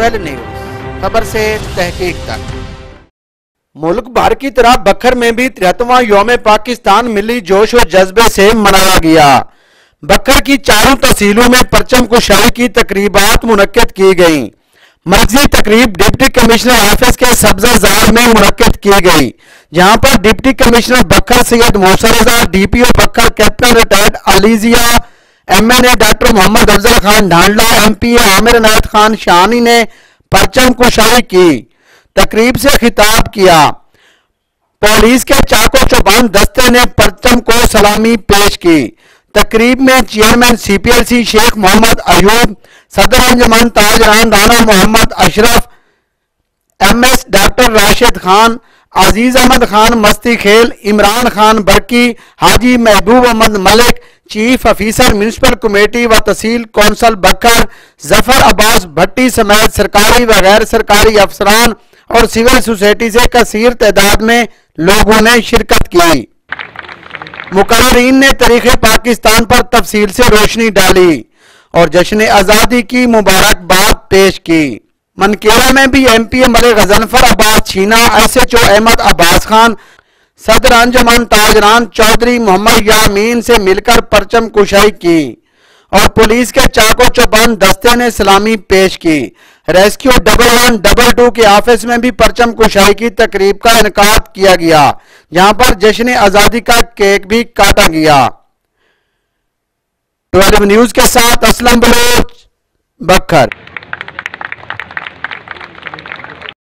Twelve news, खबर से तहकीक तक। मुल्क भर की तरह बखर में भी 73वां यौम पाकिस्तान मिली जोश और जज्बे से मनाया गया। बखर की चारों तहसीलों में परचम कुशाई की तकरीबात मुनक्किद की गई। मरकजी तकरीब डिप्टी कमिश्नर ऑफिस के सब्जा जार में मुनक्किद की गई, जहां पर deputy commissioner Bhakkar Syed Mohsin Raza, DPO Bhakkar captain retired Alizia, MNA doctor Mohammad Afzal Khan Dhandla, MPA Amir Inayat Khan Shani ने परचम कुशाई की। तकरीब से खिताब किया। पुलिस के चाको चौबंद दस्ते ने परचम को सलामी पेश की। तकरीब में चेयरमैन सीपीएलसी शेख मोहम्मद अयूब, सदर Anjuman Tajiran Rana Mohammad Ashraf, MS doctor Rashid Khan, Aziz Ahmed Khan Masti Khel, Imran Khan Barki, Haji Mehboob Ahmed Malik, chief officer municipal committee व तहसील कौंसल बखर, जफर अब्बास भट्टी समेत सरकारी व गैर सरकारी अफसरान और सिविल सोसाइटी से कसीर तादाद में लोगों ने शिरकत की। मुकर्रीन ने तारीख़ पाकिस्तान पर तफसील से रोशनी डाली और जश्न आज़ादी की मुबारकबाद पेश की। मनकेरा में भी एमपीए मलिक गजनफर अब्बास छीना, एसएचओ अहमद अब्बास खान, सदर अंजुमन ताजरान चौधरी मोहम्मद यामीन से मिलकर परचम कुशाई की और पुलिस के चाको चौबंद दस्ते ने सलामी पेश की। रेस्क्यू 112 के ऑफिस में भी परचम कुशाई की तकरीब का इनकाद किया गया, जहां पर जश्न आजादी का केक भी काटा गया। 12 न्यूज़ के साथ असलम बलोच, बखर।